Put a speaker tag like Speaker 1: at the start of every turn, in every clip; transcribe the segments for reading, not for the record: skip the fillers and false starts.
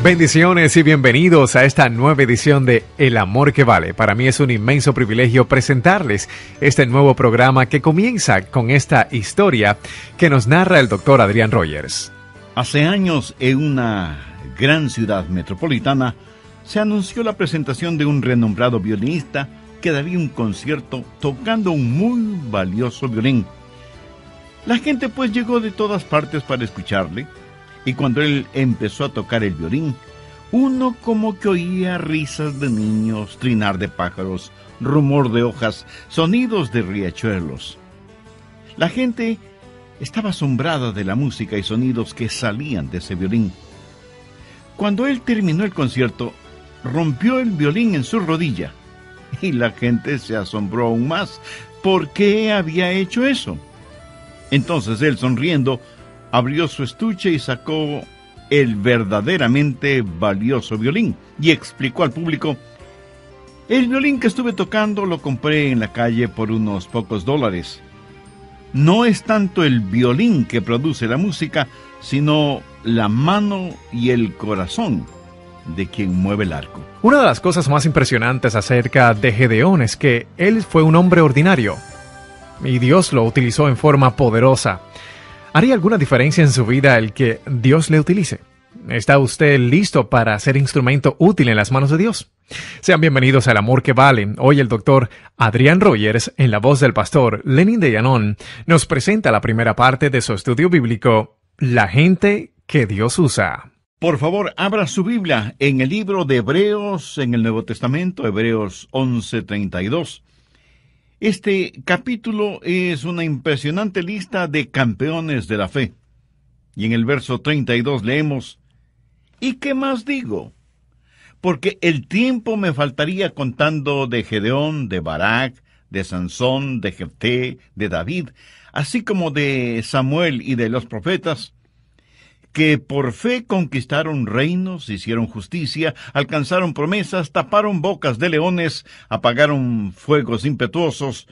Speaker 1: Bendiciones y bienvenidos a esta nueva edición de El Amor que Vale. Para mí es un inmenso privilegio presentarles este nuevo programa que comienza con esta historia que nos narra el doctor Adrián Rogers.
Speaker 2: Hace años, en una gran ciudad metropolitana, se anunció la presentación de un renombrado violinista que daría un concierto tocando un muy valioso violín. La gente pues llegó de todas partes para escucharle. Y cuando él empezó a tocar el violín, uno como que oía risas de niños, trinar de pájaros, rumor de hojas, sonidos de riachuelos. La gente estaba asombrada de la música y sonidos que salían de ese violín. Cuando él terminó el concierto, rompió el violín en su rodilla, y la gente se asombró aún más. ¿Por qué había hecho eso? Entonces él, sonriendo, abrió su estuche y sacó el verdaderamente valioso violín y explicó al público: el violín que estuve tocando lo compré en la calle por unos pocos dólares. No es tanto el violín que produce la música, sino la mano y el corazón de quien mueve el arco.
Speaker 1: Una de las cosas más impresionantes acerca de Gedeón es que él fue un hombre ordinario y Dios lo utilizó en forma poderosa. ¿Haría alguna diferencia en su vida el que Dios le utilice? ¿Está usted listo para ser instrumento útil en las manos de Dios? Sean bienvenidos al Amor que Vale. Hoy el doctor Adrián Rogers, en la voz del pastor Lenin de Llanón, nos presenta la primera parte de su estudio bíblico, La gente que Dios usa.
Speaker 2: Por favor, abra su Biblia en el libro de Hebreos, en el Nuevo Testamento, Hebreos 11:32. Este capítulo es una impresionante lista de campeones de la fe. Y en el verso 32 leemos: ¿y qué más digo? Porque el tiempo me faltaría contando de Gedeón, de Barak, de Sansón, de Jefté, de David, así como de Samuel y de los profetas, que por fe conquistaron reinos, hicieron justicia, alcanzaron promesas, taparon bocas de leones, apagaron fuegos impetuosos,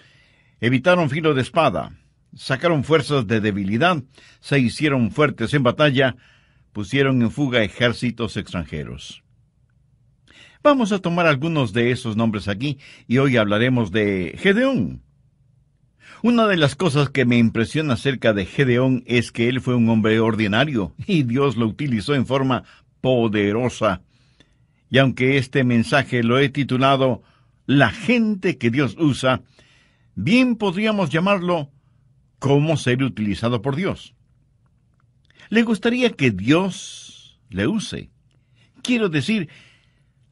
Speaker 2: evitaron filo de espada, sacaron fuerzas de debilidad, se hicieron fuertes en batalla, pusieron en fuga ejércitos extranjeros. Vamos a tomar algunos de esos nombres aquí y hoy hablaremos de Gedeón. Una de las cosas que me impresiona acerca de Gedeón es que él fue un hombre ordinario y Dios lo utilizó en forma poderosa. Y aunque este mensaje lo he titulado La gente que Dios usa, bien podríamos llamarlo ¿Cómo ser utilizado por Dios? ¿Le gustaría que Dios le use? Quiero decir,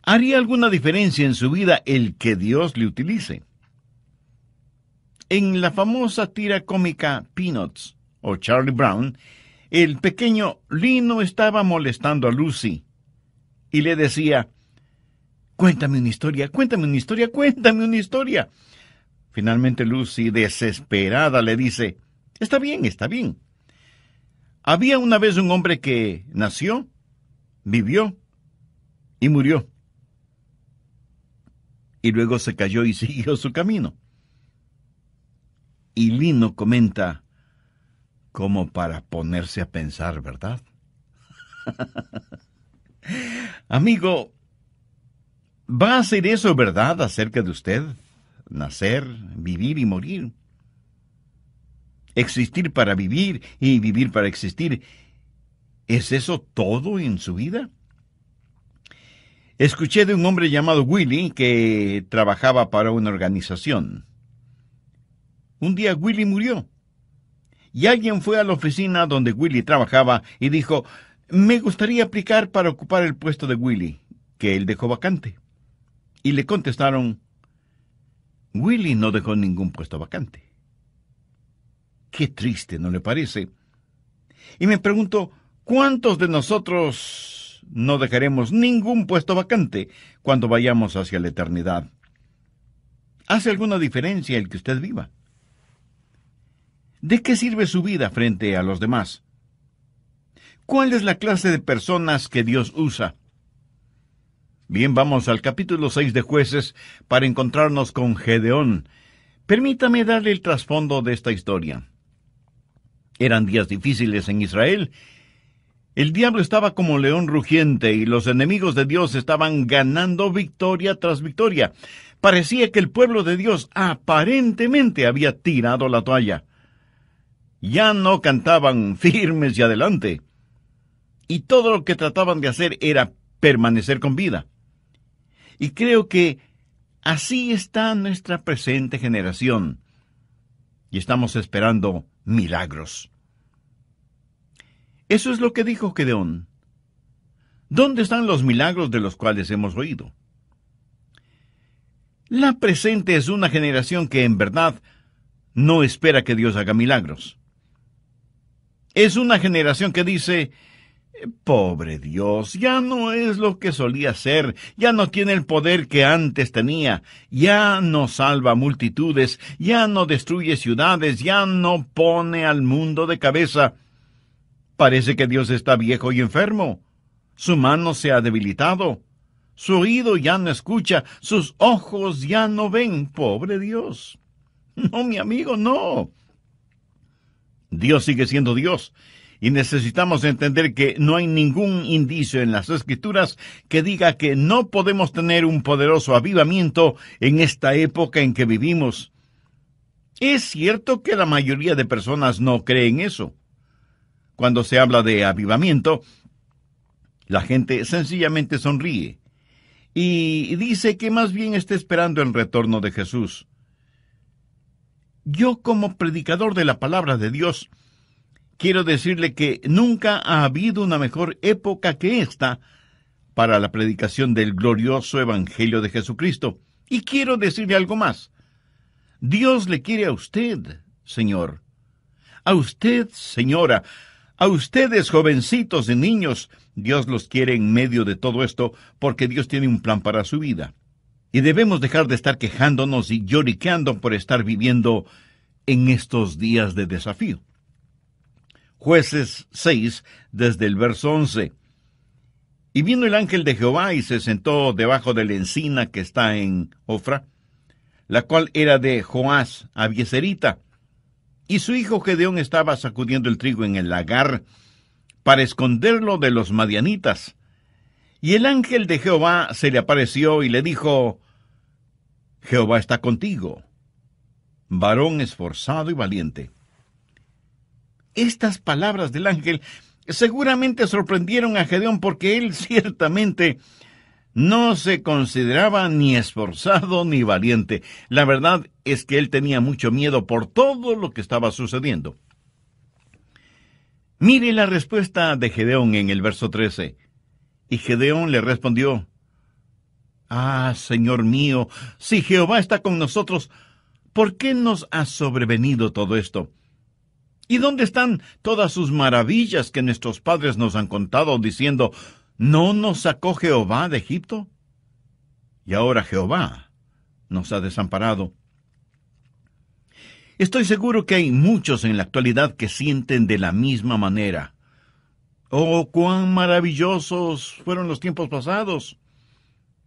Speaker 2: ¿haría alguna diferencia en su vida el que Dios le utilice? En la famosa tira cómica Peanuts, o Charlie Brown, el pequeño Lino estaba molestando a Lucy y le decía: cuéntame una historia, cuéntame una historia, cuéntame una historia. Finalmente Lucy, desesperada, le dice: está bien, está bien. Había una vez un hombre que nació, vivió y murió. Y luego se cayó y siguió su camino. Y Lino comenta, como para ponerse a pensar, ¿verdad? Amigo, ¿va a ser eso verdad acerca de usted? Nacer, vivir y morir. Existir para vivir y vivir para existir. ¿Es eso todo en su vida? Escuché de un hombre llamado Willy que trabajaba para una organización. Un día Willy murió, y alguien fue a la oficina donde Willy trabajaba y dijo: me gustaría aplicar para ocupar el puesto de Willy, que él dejó vacante. Y le contestaron: Willy no dejó ningún puesto vacante. Qué triste, ¿no le parece? Y me pregunto, ¿cuántos de nosotros no dejaremos ningún puesto vacante cuando vayamos hacia la eternidad? ¿Hace alguna diferencia el que usted viva? ¿De qué sirve su vida frente a los demás? ¿Cuál es la clase de personas que Dios usa? Bien, vamos al capítulo 6 de Jueces para encontrarnos con Gedeón. Permítame darle el trasfondo de esta historia. Eran días difíciles en Israel El diablo estaba como león rugiente y los enemigos de Dios estaban ganando victoria tras victoria. Parecía que el pueblo de Dios aparentemente había tirado la toalla. Ya no cantaban firmes y adelante. Y todo lo que trataban de hacer era permanecer con vida. Y creo que así está nuestra presente generación. Y estamos esperando milagros. Eso es lo que dijo Gedeón. ¿Dónde están los milagros de los cuales hemos oído? La presente es una generación que en verdad no espera que Dios haga milagros. Es una generación que dice: pobre Dios, ya no es lo que solía ser, ya no tiene el poder que antes tenía, ya no salva multitudes, ya no destruye ciudades, ya no pone al mundo de cabeza. Parece que Dios está viejo y enfermo. Su mano se ha debilitado. Su oído ya no escucha. Sus ojos ya no ven. Pobre Dios. No, mi amigo, no. Dios sigue siendo Dios. Y necesitamos entender que no hay ningún indicio en las Escrituras que diga que no podemos tener un poderoso avivamiento en esta época en que vivimos. Es cierto que la mayoría de personas no creen eso. Cuando se habla de avivamiento, la gente sencillamente sonríe y dice que más bien está esperando el retorno de Jesús. Yo, como predicador de la palabra de Dios, quiero decirle que nunca ha habido una mejor época que esta para la predicación del glorioso Evangelio de Jesucristo. Y quiero decirle algo más. Dios le quiere a usted, señor. A usted, señora. A ustedes, jovencitos y niños, Dios los quiere en medio de todo esto, porque Dios tiene un plan para su vida. Y debemos dejar de estar quejándonos y lloriqueando por estar viviendo en estos días de desafío. Jueces 6, desde el verso 11. Y vino el ángel de Jehová y se sentó debajo de la encina que está en Ofra, la cual era de Joás Abieserita. Y su hijo Gedeón estaba sacudiendo el trigo en el lagar para esconderlo de los madianitas. Y el ángel de Jehová se le apareció y le dijo: Jehová está contigo, varón esforzado y valiente. Estas palabras del ángel seguramente sorprendieron a Gedeón, porque él ciertamente no se consideraba ni esforzado ni valiente. La verdad es que él tenía mucho miedo por todo lo que estaba sucediendo. Mire la respuesta de Gedeón en el verso 13. Y Gedeón le respondió: Ah, Señor mío, si Jehová está con nosotros, ¿por qué nos ha sobrevenido todo esto? ¿Y dónde están todas sus maravillas que nuestros padres nos han contado, diciendo: ¿no nos sacó Jehová de Egipto? Y ahora Jehová nos ha desamparado. Estoy seguro que hay muchos en la actualidad que sienten de la misma manera. Oh, cuán maravillosos fueron los tiempos pasados,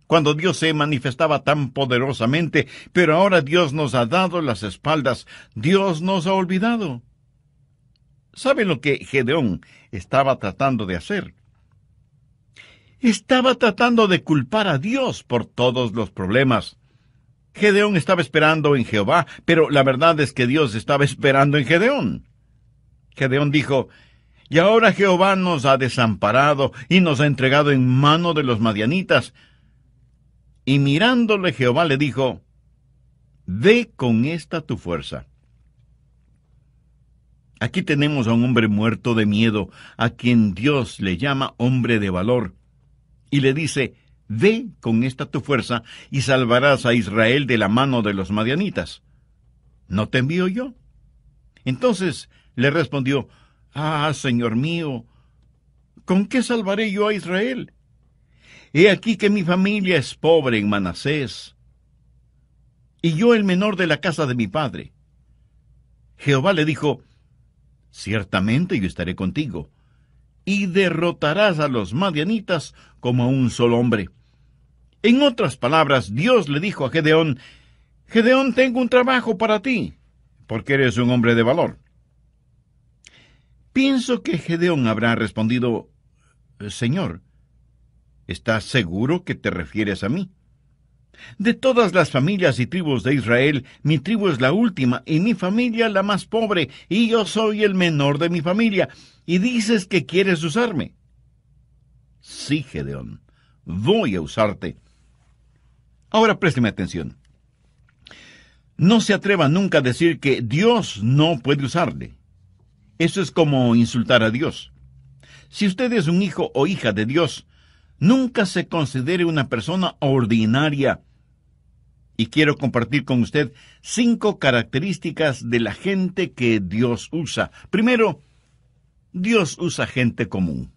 Speaker 2: cuando Dios se manifestaba tan poderosamente, pero ahora Dios nos ha dado las espaldas, Dios nos ha olvidado. ¿Sabe lo que Gedeón estaba tratando de hacer? Estaba tratando de culpar a Dios por todos los problemas. Gedeón estaba esperando en Jehová, pero la verdad es que Dios estaba esperando en Gedeón. Gedeón dijo: y ahora Jehová nos ha desamparado y nos ha entregado en mano de los madianitas. Y mirándole Jehová le dijo: ve con esta tu fuerza. Aquí tenemos a un hombre muerto de miedo, a quien Dios le llama hombre de valor. Y le dice: ve con esta tu fuerza y salvarás a Israel de la mano de los madianitas. ¿No te envío yo? Entonces le respondió: ah, Señor mío, ¿con qué salvaré yo a Israel? He aquí que mi familia es pobre en Manasés, y yo el menor de la casa de mi padre. Jehová le dijo: ciertamente yo estaré contigo, y derrotarás a los madianitas como a un solo hombre. En otras palabras, Dios le dijo a Gedeón: Gedeón, tengo un trabajo para ti, porque eres un hombre de valor. Pienso que Gedeón habrá respondido: Señor, ¿estás seguro que te refieres a mí? De todas las familias y tribus de Israel, mi tribu es la última y mi familia la más pobre, y yo soy el menor de mi familia, y dices que quieres usarme. Sí, Gedeón, voy a usarte. Ahora présteme atención. No se atreva nunca a decir que Dios no puede usarle. Eso es como insultar a Dios. Si usted es un hijo o hija de Dios, nunca se considere una persona ordinaria. Y quiero compartir con usted 5 características de la gente que Dios usa. Primero, Dios usa gente común.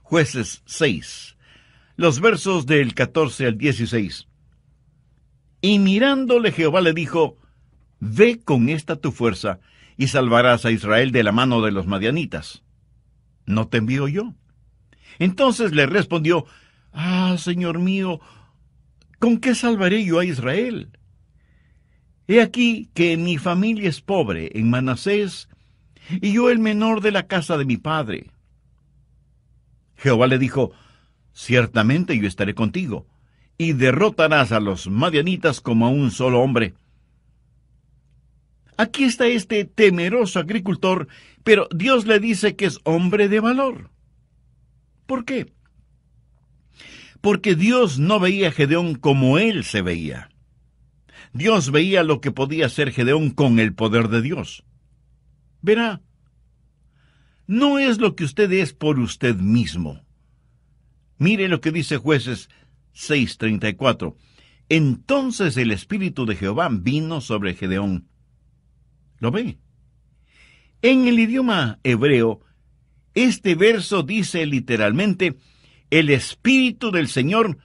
Speaker 2: Jueces 6, los versos del 14 al 16. Y mirándole Jehová le dijo, ve con esta tu fuerza, y salvarás a Israel de la mano de los madianitas. ¿No te envío yo? Entonces le respondió, Señor mío, ¿con qué salvaré yo a Israel? He aquí que mi familia es pobre en Manasés, y yo el menor de la casa de mi padre. Jehová le dijo, ciertamente yo estaré contigo, y derrotarás a los madianitas como a un solo hombre. Aquí está este temeroso agricultor, pero Dios le dice que es hombre de valor. ¿Por qué? Porque Dios no veía a Gedeón como él se veía. Dios veía lo que podía hacer Gedeón con el poder de Dios. Verá, no es lo que usted es por usted mismo. Mire lo que dice Jueces 6:34. Entonces el Espíritu de Jehová vino sobre Gedeón. ¿Lo ve? En el idioma hebreo, este verso dice literalmente, el Espíritu del Señor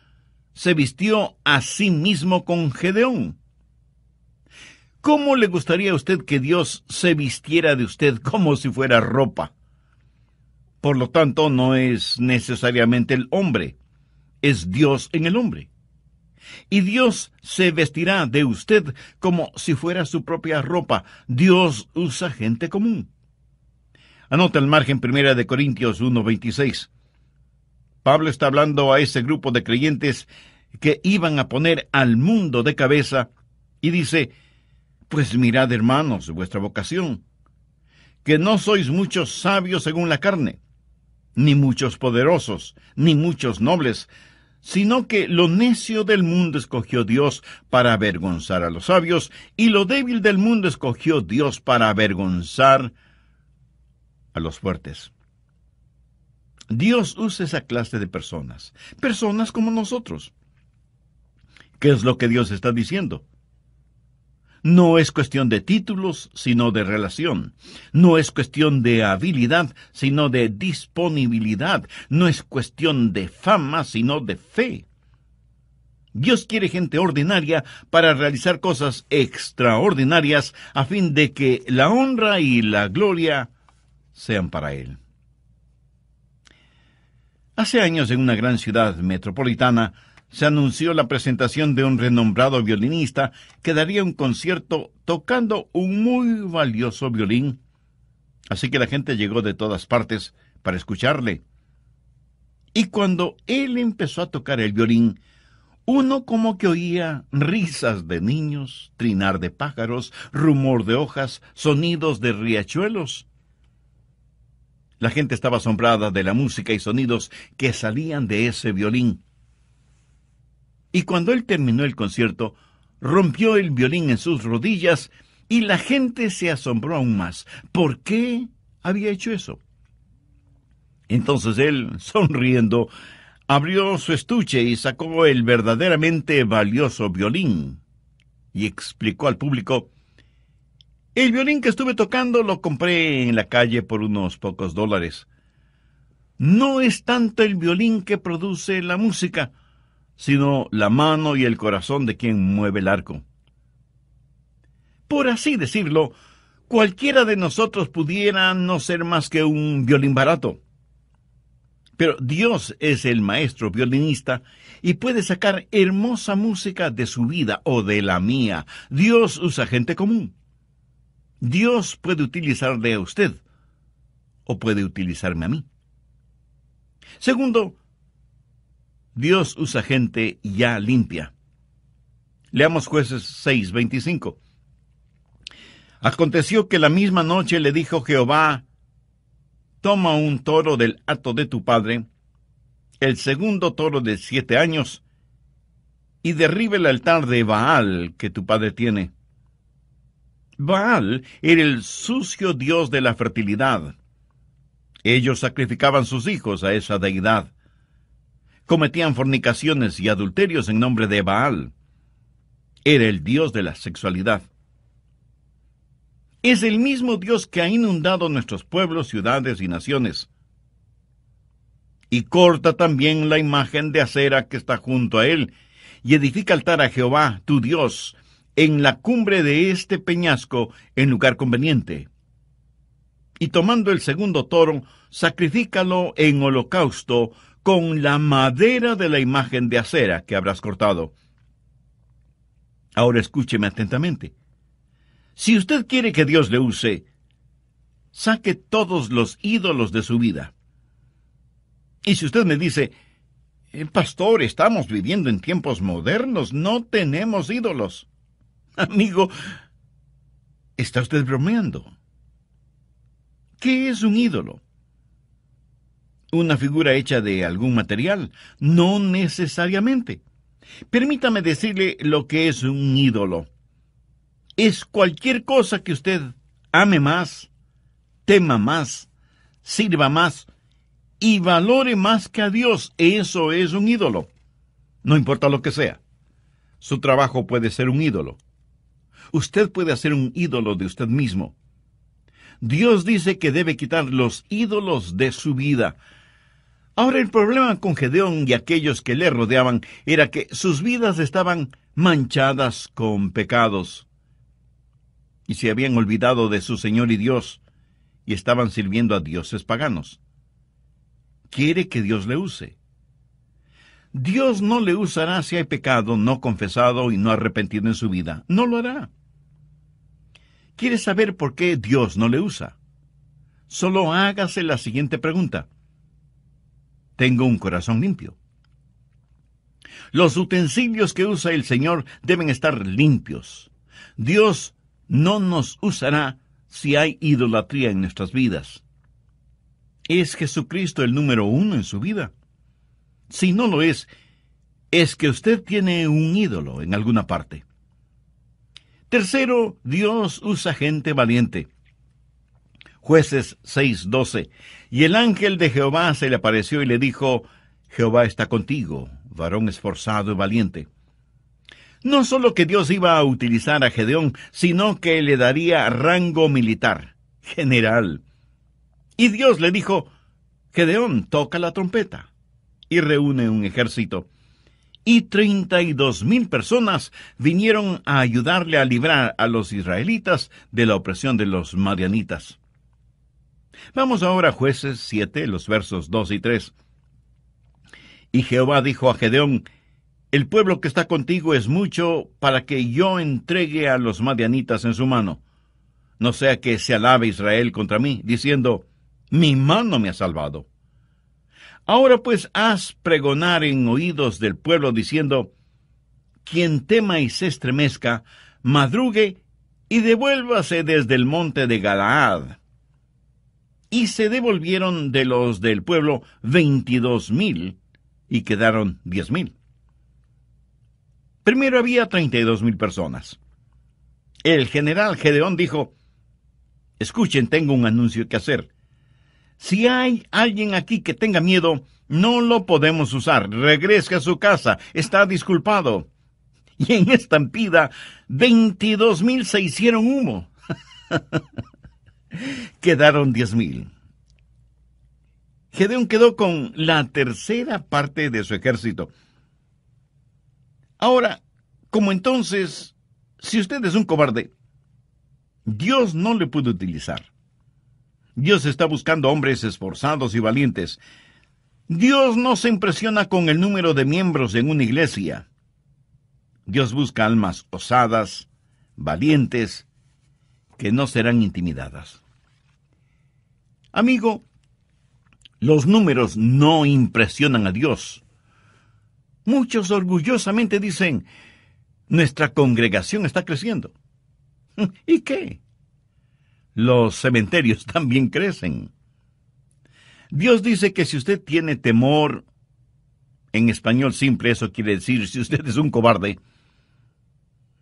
Speaker 2: se vistió a sí mismo con Gedeón. ¿Cómo le gustaría a usted que Dios se vistiera de usted como si fuera ropa? Por lo tanto, no es necesariamente el hombre, es Dios en el hombre. Y Dios se vestirá de usted como si fuera su propia ropa. Dios usa gente común. Anota el margen 1 de Corintios 1:26. Pablo está hablando a ese grupo de creyentes que iban a poner al mundo de cabeza y dice, pues mirad, hermanos, vuestra vocación, que no sois muchos sabios según la carne, ni muchos poderosos, ni muchos nobles, sino que lo necio del mundo escogió Dios para avergonzar a los sabios, y lo débil del mundo escogió Dios para avergonzar a los fuertes. Dios usa esa clase de personas, personas como nosotros. ¿Qué es lo que Dios está diciendo? No es cuestión de títulos, sino de relación. No es cuestión de habilidad, sino de disponibilidad. No es cuestión de fama, sino de fe. Dios quiere gente ordinaria para realizar cosas extraordinarias a fin de que la honra y la gloria sean para Él. Hace años, en una gran ciudad metropolitana, se anunció la presentación de un renombrado violinista que daría un concierto tocando un muy valioso violín. Así que la gente llegó de todas partes para escucharle. Y cuando él empezó a tocar el violín, uno como que oía risas de niños, trinar de pájaros, rumor de hojas, sonidos de riachuelos. La gente estaba asombrada de la música y sonidos que salían de ese violín. Y cuando él terminó el concierto, rompió el violín en sus rodillas y la gente se asombró aún más. ¿Por qué había hecho eso? Entonces él, sonriendo, abrió su estuche y sacó el verdaderamente valioso violín y explicó al público, el violín que estuve tocando lo compré en la calle por unos pocos dólares. No es tanto el violín que produce la música, sino la mano y el corazón de quien mueve el arco. Por así decirlo, cualquiera de nosotros pudiera no ser más que un violín barato. Pero Dios es el maestro violinista y puede sacar hermosa música de su vida o de la mía. Dios usa gente común. Dios puede utilizarle a usted o puede utilizarme a mí. Segundo, Dios usa gente ya limpia. Leamos Jueces 6:25. Aconteció que la misma noche le dijo Jehová: toma un toro del hato de tu padre, el segundo toro de 7 años, y derribe el altar de Baal que tu padre tiene. Baal era el sucio dios de la fertilidad. Ellos sacrificaban sus hijos a esa deidad. Cometían fornicaciones y adulterios en nombre de Baal. Era el dios de la sexualidad. Es el mismo Dios que ha inundado nuestros pueblos, ciudades y naciones. Y corta también la imagen de acera que está junto a él, y edifica altar a Jehová, tu Dios, en la cumbre de este peñasco, en lugar conveniente. Y tomando el segundo toro, sacrifícalo en holocausto con la madera de la imagen de acera que habrás cortado. Ahora escúcheme atentamente. Si usted quiere que Dios le use, saque todos los ídolos de su vida. Y si usted me dice: pastor, estamos viviendo en tiempos modernos, no tenemos ídolos. Amigo, ¿está usted bromeando? ¿Qué es un ídolo? ¿Una figura hecha de algún material? No necesariamente. Permítame decirle lo que es un ídolo. Es cualquier cosa que usted ame más, tema más, sirva más y valore más que a Dios. Eso es un ídolo. No importa lo que sea. Su trabajo puede ser un ídolo. Usted puede hacer un ídolo de usted mismo. Dios dice que debe quitar los ídolos de su vida. Ahora, el problema con Gedeón y aquellos que le rodeaban era que sus vidas estaban manchadas con pecados. Y se habían olvidado de su Señor y Dios, y estaban sirviendo a dioses paganos. Quiere que Dios le use. Dios no le usará si hay pecado no confesado y no arrepentido en su vida. No lo hará. ¿Quiere saber por qué Dios no le usa? Solo hágase la siguiente pregunta. ¿Tengo un corazón limpio? Los utensilios que usa el Señor deben estar limpios. Dios no nos usará si hay idolatría en nuestras vidas. ¿Es Jesucristo el número 1 en su vida? Si no lo es que usted tiene un ídolo en alguna parte. Tercero, Dios usa gente valiente. Jueces 6:12. Y el ángel de Jehová se le apareció y le dijo: Jehová está contigo, varón esforzado y valiente. No solo que Dios iba a utilizar a Gedeón, sino que le daría rango militar, general. Y Dios le dijo: Gedeón, toca la trompeta. Y reúne un ejército. Y 32,000 personas vinieron a ayudarle a librar a los israelitas de la opresión de los madianitas. Vamos ahora a Jueces 7, los versos 2 y 3. Y Jehová dijo a Gedeón: el pueblo que está contigo es mucho para que yo entregue a los madianitas en su mano. No sea que se alabe Israel contra mí, diciendo: mi mano me ha salvado. Ahora pues haz pregonar en oídos del pueblo, diciendo: quien tema y se estremezca, madrugue y devuélvase desde el monte de Galaad. Y se devolvieron de los del pueblo 22,000, y quedaron 10,000. Primero había 32,000 personas. El general Gedeón dijo: escuchen, tengo un anuncio que hacer. Si hay alguien aquí que tenga miedo, no lo podemos usar. Regrese a su casa, está disculpado. Y en estampida, 22,000 se hicieron humo. Quedaron 10,000. Gedeón quedó con la tercera parte de su ejército. Ahora, como entonces, si usted es un cobarde, Dios no le puede utilizar. Dios está buscando hombres esforzados y valientes. Dios no se impresiona con el número de miembros en una iglesia. Dios busca almas osadas, valientes, que no serán intimidadas. Amigo, Los números no impresionan a Dios. Muchos orgullosamente dicen, nuestra congregación está creciendo. ¿Y qué? Los cementerios también crecen. Dios dice que si usted tiene temor, en español simple eso quiere decir, si usted es un cobarde,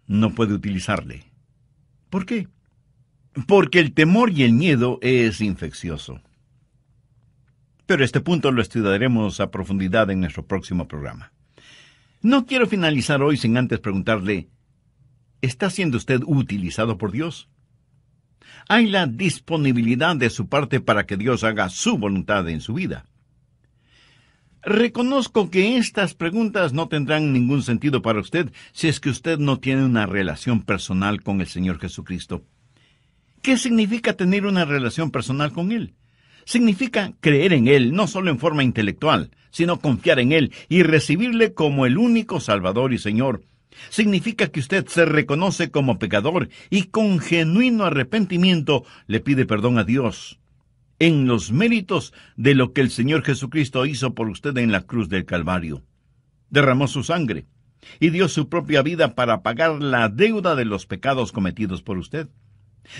Speaker 2: no puede utilizarle. ¿Por qué? Porque el temor y el miedo es infeccioso. Pero este punto lo estudiaremos a profundidad en nuestro próximo programa. No quiero finalizar hoy sin antes preguntarle, ¿está siendo usted utilizado por Dios? ¿Hay la disponibilidad de su parte para que Dios haga su voluntad en su vida? Reconozco que estas preguntas no tendrán ningún sentido para usted si es que usted no tiene una relación personal con el Señor Jesucristo. ¿Qué significa tener una relación personal con Él? Significa creer en Él, no solo en forma intelectual, sino confiar en Él y recibirle como el único Salvador y Señor. Significa que usted se reconoce como pecador y con genuino arrepentimiento le pide perdón a Dios en los méritos de lo que el Señor Jesucristo hizo por usted en la cruz del Calvario. Derramó su sangre y dio su propia vida para pagar la deuda de los pecados cometidos por usted.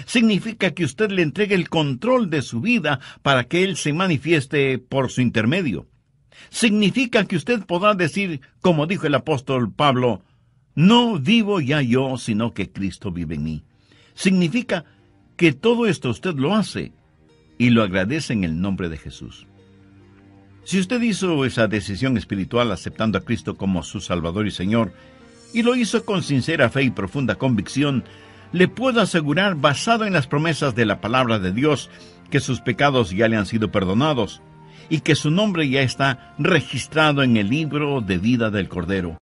Speaker 2: Significa que usted le entregue el control de su vida para que Él se manifieste por su intermedio. Significa que usted podrá decir, como dijo el apóstol Pablo, no vivo ya yo, sino que Cristo vive en mí. Significa que todo esto usted lo hace y lo agradece en el nombre de Jesús. Si usted hizo esa decisión espiritual aceptando a Cristo como su Salvador y Señor, y lo hizo con sincera fe y profunda convicción, le puedo asegurar, basado en las promesas de la palabra de Dios, que sus pecados ya le han sido perdonados, y que su nombre ya está registrado en el libro de vida del Cordero.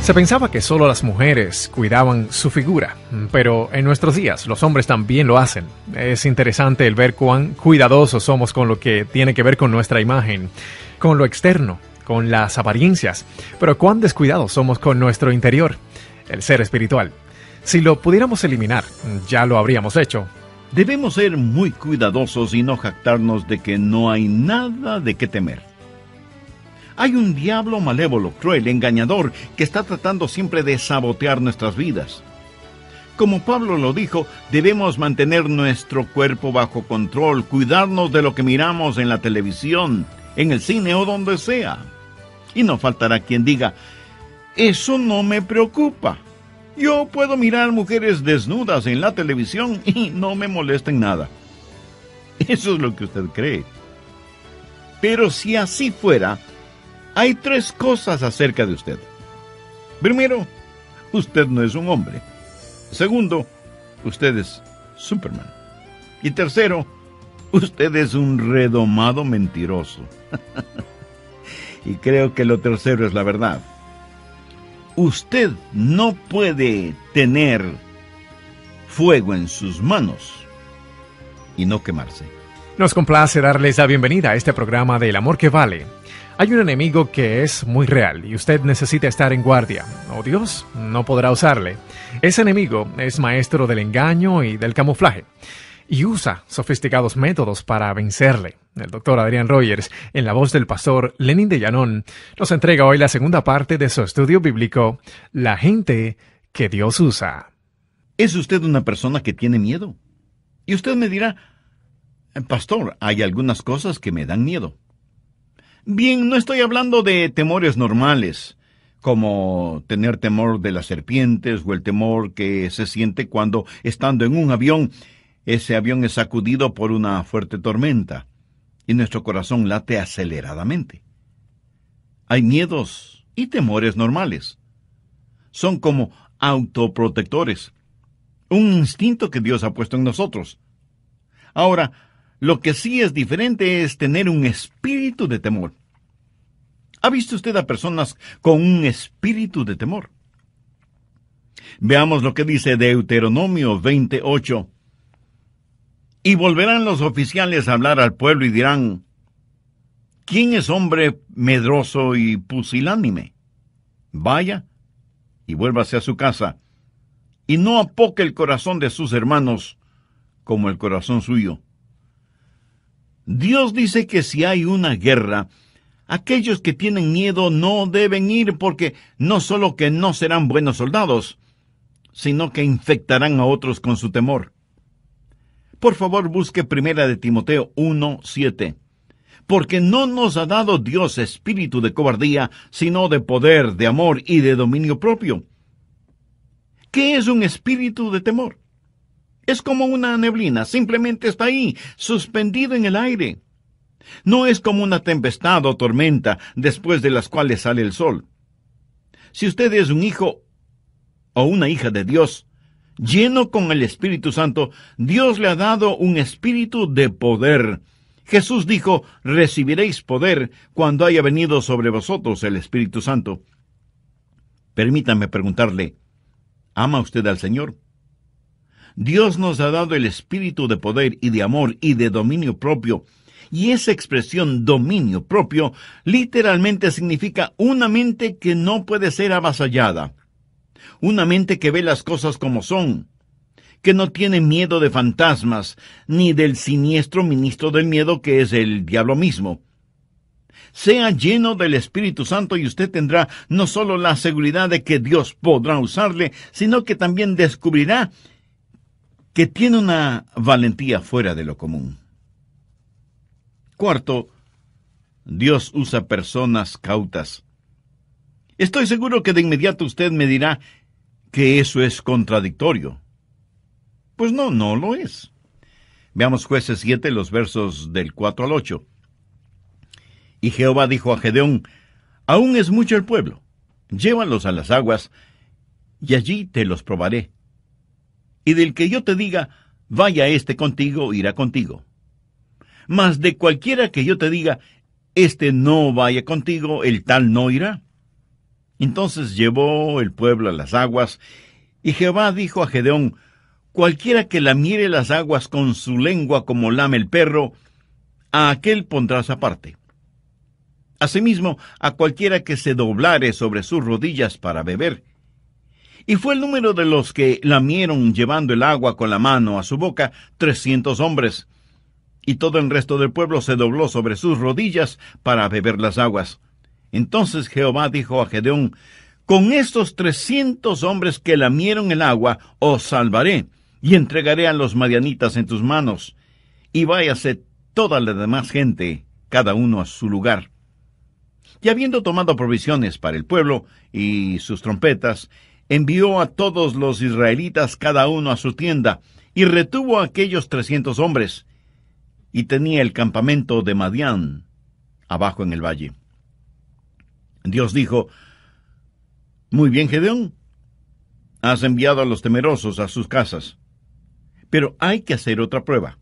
Speaker 1: Se pensaba que solo las mujeres cuidaban su figura, pero en nuestros días los hombres también lo hacen. Es interesante el ver cuán cuidadosos somos con lo que tiene que ver con nuestra imagen, con lo externo, con las apariencias, pero cuán descuidados somos con nuestro interior, el ser espiritual. Si lo pudiéramos eliminar, ya lo habríamos hecho.
Speaker 2: Debemos ser muy cuidadosos y no jactarnos de que no hay nada de qué temer. Hay un diablo malévolo, cruel, engañador, que está tratando siempre de sabotear nuestras vidas. Como Pablo lo dijo, debemos mantener nuestro cuerpo bajo control, cuidarnos de lo que miramos en la televisión, en el cine o donde sea. Y no faltará quien diga, eso no me preocupa. Yo puedo mirar mujeres desnudas en la televisión y no me molesta en nada. Eso es lo que usted cree. Pero si así fuera, hay 3 cosas acerca de usted. Primero, usted no es un hombre. Segundo, usted es Superman. Y tercero, usted es un redomado mentiroso. Y creo que lo tercero es la verdad. Usted no puede tener fuego en sus manos y no quemarse.
Speaker 1: Nos complace darles la bienvenida a este programa de El Amor que Vale. Hay un enemigo que es muy real y usted necesita estar en guardia, o Dios no podrá usarle. Ese enemigo es maestro del engaño y del camuflaje, y usa sofisticados métodos para vencerle. El doctor Adrián Rogers, en la voz del pastor Lenin de Llanón, nos entrega hoy la segunda parte de su estudio bíblico, La gente que Dios usa.
Speaker 2: ¿Es usted una persona que tiene miedo? Y usted me dirá, pastor, hay algunas cosas que me dan miedo. Bien, no estoy hablando de temores normales, como tener temor de las serpientes o el temor que se siente cuando, estando en un avión, ese avión es sacudido por una fuerte tormenta y nuestro corazón late aceleradamente. Hay miedos y temores normales. Son como autoprotectores, un instinto que Dios ha puesto en nosotros. Ahora, lo que sí es diferente es tener un espíritu de temor. ¿Ha visto usted a personas con un espíritu de temor? Veamos lo que dice Deuteronomio 28. Y volverán los oficiales a hablar al pueblo y dirán, ¿quién es hombre medroso y pusilánime? Vaya y vuélvase a su casa, y no apoque el corazón de sus hermanos como el corazón suyo. Dios dice que si hay una guerra, aquellos que tienen miedo no deben ir, porque no solo que no serán buenos soldados, sino que infectarán a otros con su temor. Por favor, busque 1 de Timoteo 1:7. Porque no nos ha dado Dios espíritu de cobardía, sino de poder, de amor y de dominio propio. ¿Qué es un espíritu de temor? Es como una neblina, simplemente está ahí, suspendido en el aire. No es como una tempestad o tormenta, después de las cuales sale el sol. Si usted es un hijo o una hija de Dios, lleno con el Espíritu Santo, Dios le ha dado un espíritu de poder. Jesús dijo, recibiréis poder cuando haya venido sobre vosotros el Espíritu Santo. Permítame preguntarle, ¿ama usted al Señor? Dios nos ha dado el espíritu de poder y de amor y de dominio propio, y esa expresión dominio propio literalmente significa una mente que no puede ser avasallada, una mente que ve las cosas como son, que no tiene miedo de fantasmas, ni del siniestro ministro del miedo que es el diablo mismo. Sea lleno del Espíritu Santo y usted tendrá no solo la seguridad de que Dios podrá usarle, sino que también descubrirá que tiene una valentía fuera de lo común. Cuarto, Dios usa personas cautas. Estoy seguro que de inmediato usted me dirá que eso es contradictorio. Pues no lo es. Veamos Jueces 7, los versos del 4 al 8. Y Jehová dijo a Gedeón, aún es mucho el pueblo, llévalos a las aguas, y allí te los probaré. Y del que yo te diga, vaya éste contigo, irá contigo. Mas de cualquiera que yo te diga, este no vaya contigo, el tal no irá. Entonces llevó el pueblo a las aguas, y Jehová dijo a Gedeón, cualquiera que lamiere las aguas con su lengua como lame el perro, a aquel pondrás aparte. Asimismo, a cualquiera que se doblare sobre sus rodillas para beber. Y fue el número de los que lamieron llevando el agua con la mano a su boca 300 hombres. Y todo el resto del pueblo se dobló sobre sus rodillas para beber las aguas. Entonces Jehová dijo a Gedeón, con estos 300 hombres que lamieron el agua, os salvaré, y entregaré a los madianitas en tus manos. Y váyase toda la demás gente, cada uno a su lugar. Y habiendo tomado provisiones para el pueblo y sus trompetas, envió a todos los israelitas cada uno a su tienda, y retuvo a aquellos 300 hombres, y tenía el campamento de Madián abajo en el valle. Dios dijo, muy bien, Gedeón, has enviado a los temerosos a sus casas, pero hay que hacer otra prueba.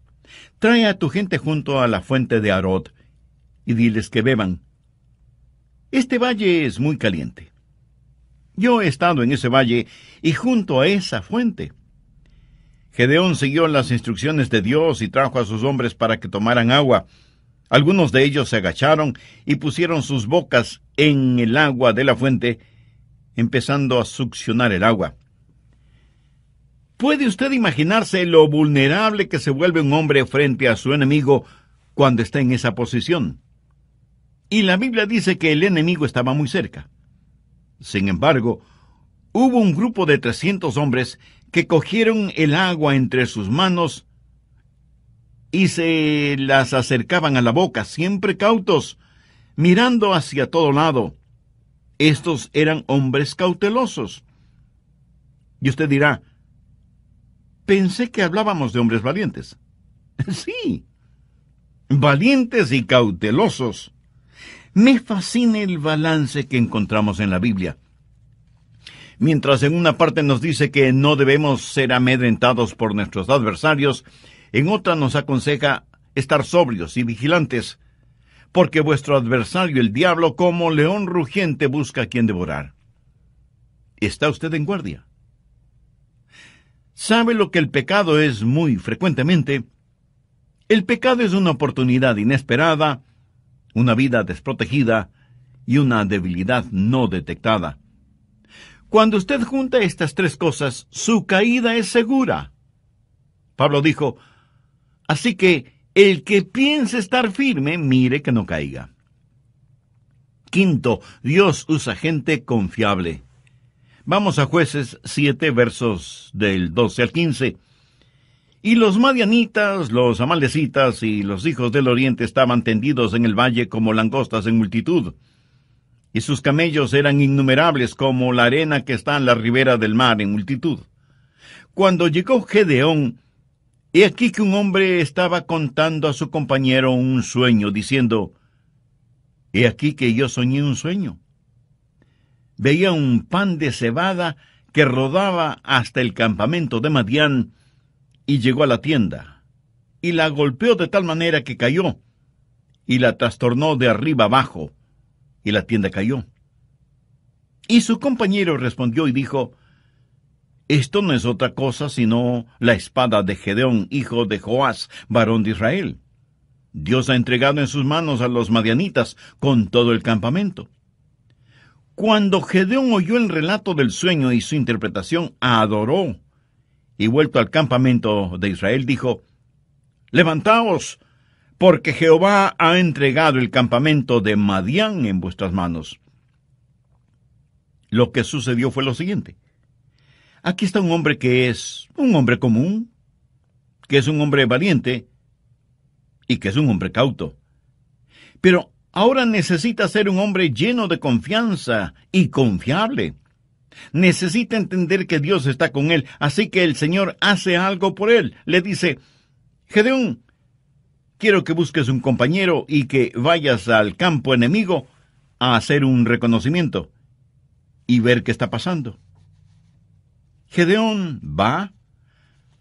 Speaker 2: Trae a tu gente junto a la fuente de Arod, y diles que beban. Este valle es muy caliente. Yo he estado en ese valle y junto a esa fuente. Gedeón siguió las instrucciones de Dios y trajo a sus hombres para que tomaran agua. Algunos de ellos se agacharon y pusieron sus bocas en el agua de la fuente, empezando a succionar el agua. ¿Puede usted imaginarse lo vulnerable que se vuelve un hombre frente a su enemigo cuando está en esa posición? Y la Biblia dice que el enemigo estaba muy cerca. Sin embargo, hubo un grupo de 300 hombres que cogieron el agua entre sus manos y se las acercaban a la boca, siempre cautos, mirando hacia todo lado. Estos eran hombres cautelosos. Y usted dirá, pensé que hablábamos de hombres valientes. Sí, valientes y cautelosos. Me fascina el balance que encontramos en la Biblia. Mientras en una parte nos dice que no debemos ser amedrentados por nuestros adversarios, en otra nos aconseja estar sobrios y vigilantes, porque vuestro adversario, el diablo, como león rugiente, busca a quien devorar. ¿Está usted en guardia? ¿Sabe lo que el pecado es muy frecuentemente? El pecado es una oportunidad inesperada, una vida desprotegida y una debilidad no detectada. Cuando usted junta estas tres cosas, su caída es segura. Pablo dijo, así que el que piense estar firme, mire que no caiga. Quinto, Dios usa gente confiable. Vamos a Jueces 7, versos del 12 al 15. Y los madianitas, los amalecitas y los hijos del oriente estaban tendidos en el valle como langostas en multitud. Y sus camellos eran innumerables como la arena que está en la ribera del mar en multitud. Cuando llegó Gedeón, he aquí que un hombre estaba contando a su compañero un sueño, diciendo, he aquí que yo soñé un sueño. Veía un pan de cebada que rodaba hasta el campamento de Madián, y llegó a la tienda, y la golpeó de tal manera que cayó, y la trastornó de arriba abajo, y la tienda cayó. Y su compañero respondió y dijo, esto no es otra cosa sino la espada de Gedeón, hijo de Joás, varón de Israel. Dios ha entregado en sus manos a los madianitas con todo el campamento. Cuando Gedeón oyó el relato del sueño y su interpretación, adoró, y vuelto al campamento de Israel, dijo, levantaos, porque Jehová ha entregado el campamento de Madián en vuestras manos. Lo que sucedió fue lo siguiente. Aquí está un hombre que es un hombre común, que es un hombre valiente y que es un hombre cauto. Pero ahora necesita ser un hombre lleno de confianza y confiable. Necesita entender que Dios está con él, así que el Señor hace algo por él. Le dice, Gedeón, quiero que busques un compañero y que vayas al campo enemigo a hacer un reconocimiento y ver qué está pasando. Gedeón va,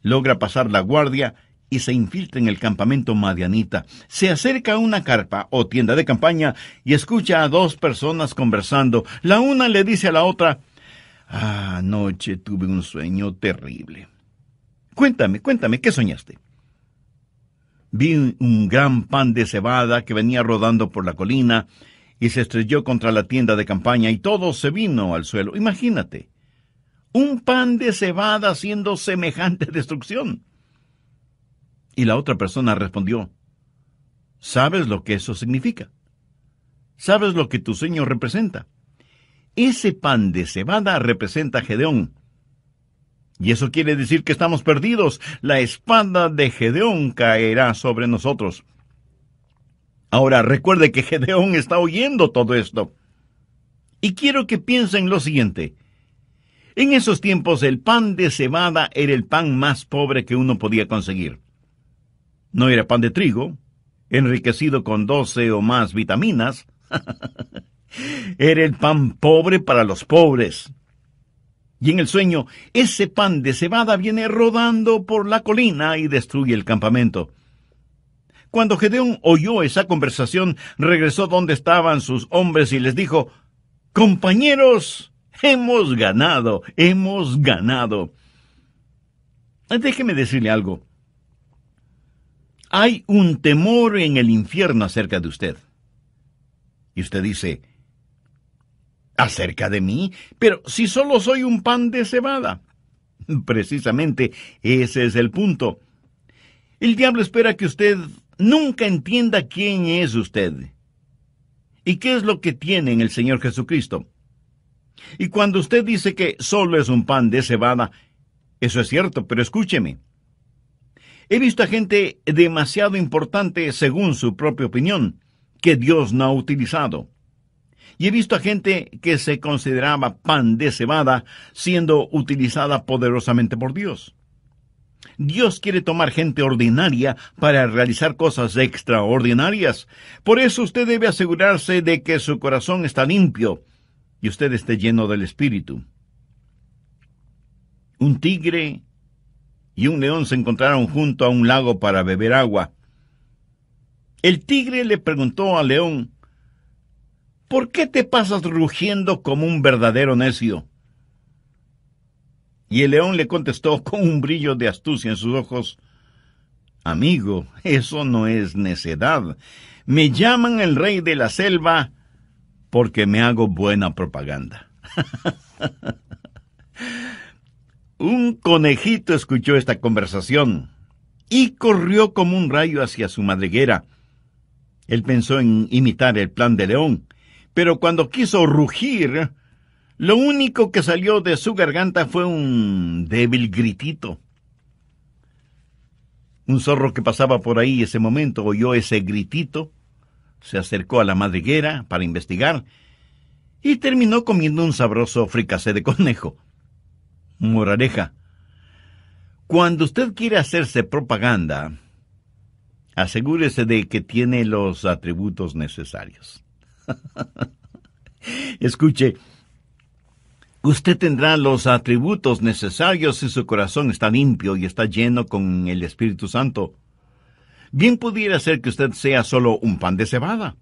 Speaker 2: logra pasar la guardia y se infiltra en el campamento madianita. Se acerca a una carpa o tienda de campaña y escucha a dos personas conversando. La una le dice a la otra, anoche tuve un sueño terrible. Cuéntame, ¿qué soñaste? Vi un gran pan de cebada que venía rodando por la colina y se estrelló contra la tienda de campaña y todo se vino al suelo. Imagínate, un pan de cebada haciendo semejante destrucción. Y la otra persona respondió, ¿sabes lo que eso significa? ¿Sabes lo que tu sueño representa? Ese pan de cebada representa a Gedeón. Y eso quiere decir que estamos perdidos. La espada de Gedeón caerá sobre nosotros. Ahora, recuerde que Gedeón está oyendo todo esto. Y quiero que piensen lo siguiente. En esos tiempos, el pan de cebada era el pan más pobre que uno podía conseguir. No era pan de trigo, enriquecido con 12 o más vitaminas. Era el pan pobre para los pobres. Y en el sueño, ese pan de cebada viene rodando por la colina y destruye el campamento. Cuando Gedeón oyó esa conversación, regresó donde estaban sus hombres y les dijo, compañeros, hemos ganado. Déjeme decirle algo. Hay un temor en el infierno acerca de usted. Y usted dice, ¿acerca de mí? Pero si solo soy un pan de cebada. Precisamente ese es el punto. El diablo espera que usted nunca entienda quién es usted y qué es lo que tiene en el Señor Jesucristo. Y cuando usted dice que solo es un pan de cebada, eso es cierto, pero escúcheme. He visto a gente demasiado importante según su propia opinión, que Dios no ha utilizado. Y he visto a gente que se consideraba pan de cebada siendo utilizada poderosamente por Dios. Dios quiere tomar gente ordinaria para realizar cosas extraordinarias. Por eso usted debe asegurarse de que su corazón está limpio y usted esté lleno del Espíritu. Un tigre y un león se encontraron junto a un lago para beber agua. El tigre le preguntó al león, ¿por qué te pasas rugiendo como un verdadero necio? Y el león le contestó con un brillo de astucia en sus ojos, amigo, eso no es necedad. Me llaman el rey de la selva porque me hago buena propaganda. Un conejito escuchó esta conversación y corrió como un rayo hacia su madriguera. Él pensó en imitar el plan de león, pero cuando quiso rugir, lo único que salió de su garganta fue un débil gritito. Un zorro que pasaba por ahí ese momento oyó ese gritito, se acercó a la madriguera para investigar y terminó comiendo un sabroso fricasé de conejo. Moraleja: cuando usted quiere hacerse propaganda, asegúrese de que tiene los atributos necesarios. Escuche, usted tendrá los atributos necesarios si su corazón está limpio y está lleno con el Espíritu Santo. Bien pudiera ser que usted sea solo un pan de cebada,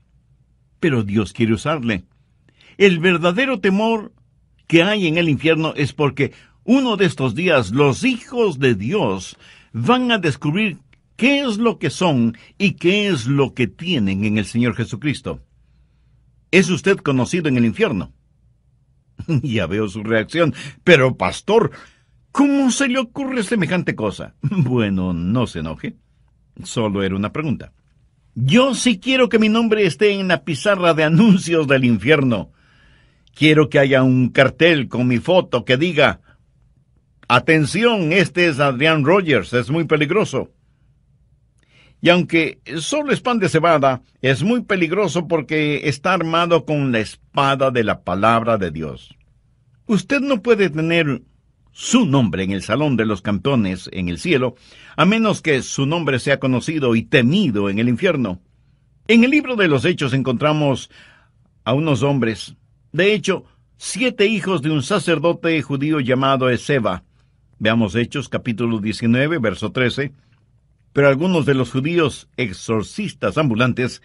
Speaker 2: pero Dios quiere usarle. El verdadero temor que hay en el infierno es porque uno de estos días los hijos de Dios van a descubrir qué es lo que son y qué es lo que tienen en el Señor Jesucristo. ¿Es usted conocido en el infierno? Ya veo su reacción. Pero, pastor, ¿cómo se le ocurre semejante cosa? Bueno, no se enoje. Solo era una pregunta. Yo sí quiero que mi nombre esté en la pizarra de anuncios del infierno. Quiero que haya un cartel con mi foto que diga: atención, este es Adrián Rogers, es muy peligroso. Y aunque solo es pan de cebada, es muy peligroso porque está armado con la espada de la palabra de Dios. Usted no puede tener su nombre en el salón de los campeones en el cielo, a menos que su nombre sea conocido y temido en el infierno. En el libro de los Hechos encontramos a unos hombres, de hecho, 7 hijos de un sacerdote judío llamado Esceva. Veamos Hechos capítulo 19, verso 13. Pero algunos de los judíos exorcistas ambulantes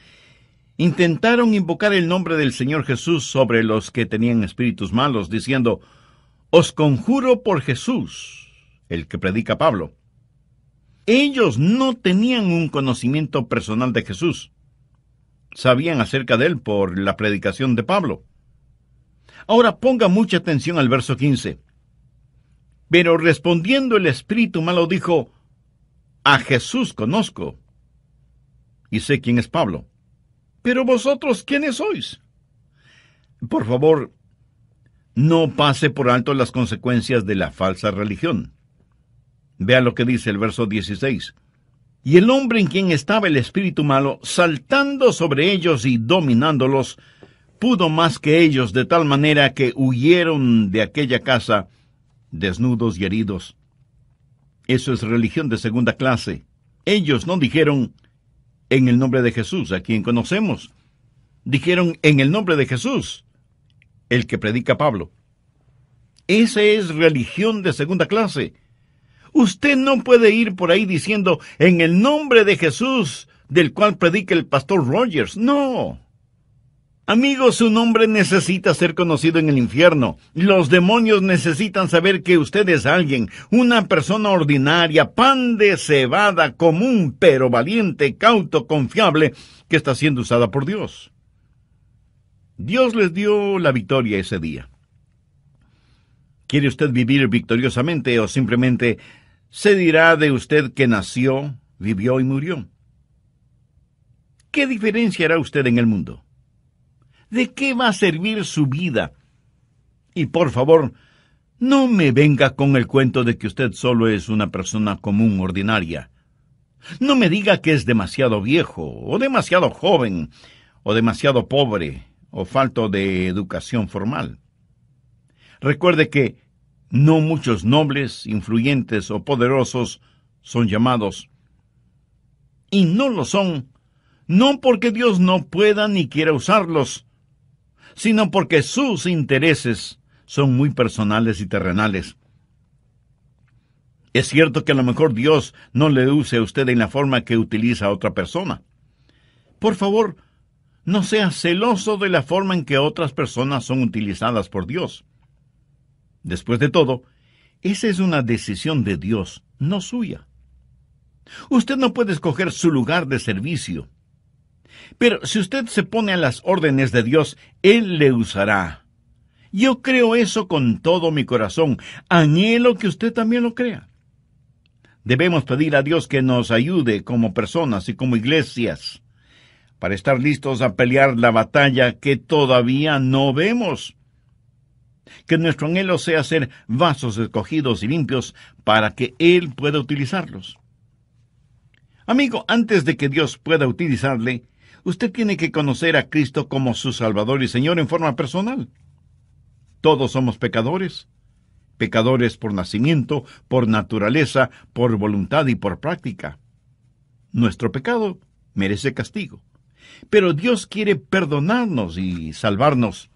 Speaker 2: intentaron invocar el nombre del Señor Jesús sobre los que tenían espíritus malos, diciendo: os conjuro por Jesús, el que predica Pablo. Ellos no tenían un conocimiento personal de Jesús. Sabían acerca de él por la predicación de Pablo. Ahora ponga mucha atención al verso 15. Pero respondiendo el espíritu malo dijo: a Jesús conozco, y sé quién es Pablo. Pero vosotros, ¿quiénes sois? Por favor, no pase por alto las consecuencias de la falsa religión. Vea lo que dice el verso 16. Y el hombre en quien estaba el espíritu malo, saltando sobre ellos y dominándolos, pudo más que ellos, de tal manera que huyeron de aquella casa desnudos y heridos. Eso es religión de segunda clase. Ellos no dijeron: en el nombre de Jesús, a quien conocemos. Dijeron: en el nombre de Jesús, el que predica Pablo. Esa es religión de segunda clase. Usted no puede ir por ahí diciendo: en el nombre de Jesús, del cual predica el pastor Rogers. No. Amigo, su nombre necesita ser conocido en el infierno. Los demonios necesitan saber que usted es alguien, una persona ordinaria, pan de cebada, común, pero valiente, cauto, confiable, que está siendo usada por Dios. Dios les dio la victoria ese día. ¿Quiere usted vivir victoriosamente o simplemente se dirá de usted que nació, vivió y murió? ¿Qué diferencia hará usted en el mundo? ¿De qué va a servir su vida? Y por favor, no me venga con el cuento de que usted solo es una persona común, ordinaria. No me diga que es demasiado viejo, o demasiado joven, o demasiado pobre, o falto de educación formal. Recuerde que no muchos nobles, influyentes o poderosos son llamados. Y no lo son, no porque Dios no pueda ni quiera usarlos, sino porque sus intereses son muy personales y terrenales. Es cierto que a lo mejor Dios no le use a usted en la forma que utiliza a otra persona. Por favor, no sea celoso de la forma en que otras personas son utilizadas por Dios. Después de todo, esa es una decisión de Dios, no suya. Usted no puede escoger su lugar de servicio. Pero si usted se pone a las órdenes de Dios, Él le usará. Yo creo eso con todo mi corazón. Anhelo que usted también lo crea. Debemos pedir a Dios que nos ayude como personas y como iglesias para estar listos a pelear la batalla que todavía no vemos. Que nuestro anhelo sea ser vasos escogidos y limpios para que Él pueda utilizarlos. Amigo, antes de que Dios pueda utilizarle, usted tiene que conocer a Cristo como su Salvador y Señor en forma personal. Todos somos pecadores. Pecadores por nacimiento, por naturaleza, por voluntad y por práctica. Nuestro pecado merece castigo. Pero Dios quiere perdonarnos y salvarnos.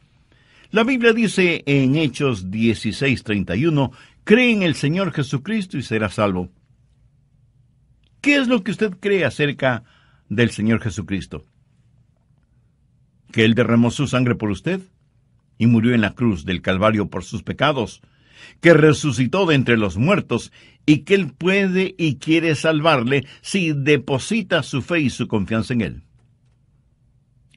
Speaker 2: La Biblia dice en Hechos 16:31, cree en el Señor Jesucristo y será salvo. ¿Qué es lo que usted cree acerca del Señor Jesucristo? ¿Que Él derramó su sangre por usted y murió en la cruz del Calvario por sus pecados? ¿Que resucitó de entre los muertos y que Él puede y quiere salvarle si deposita su fe y su confianza en Él?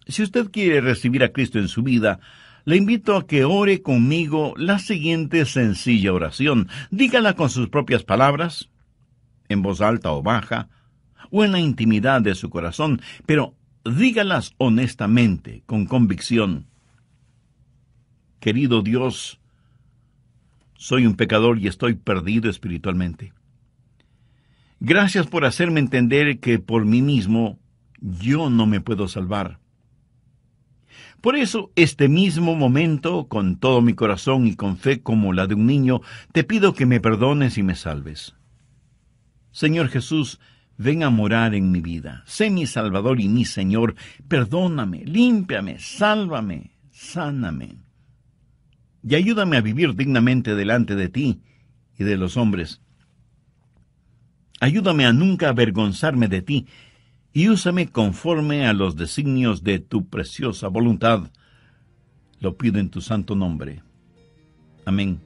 Speaker 2: Si usted quiere recibir a Cristo en su vida, le invito a que ore conmigo la siguiente sencilla oración. Dígala con sus propias palabras, en voz alta o baja, o en la intimidad de su corazón, pero dígalas honestamente, con convicción. Querido Dios, soy un pecador y estoy perdido espiritualmente. Gracias por hacerme entender que por mí mismo yo no me puedo salvar. Por eso, este mismo momento, con todo mi corazón y con fe como la de un niño, te pido que me perdones y me salves. Señor Jesús, ven a morar en mi vida. Sé mi Salvador y mi Señor. Perdóname, límpiame, sálvame, sáname. Y ayúdame a vivir dignamente delante de ti y de los hombres. Ayúdame a nunca avergonzarme de ti, y úsame conforme a los designios de tu preciosa voluntad. Lo pido en tu santo nombre. Amén.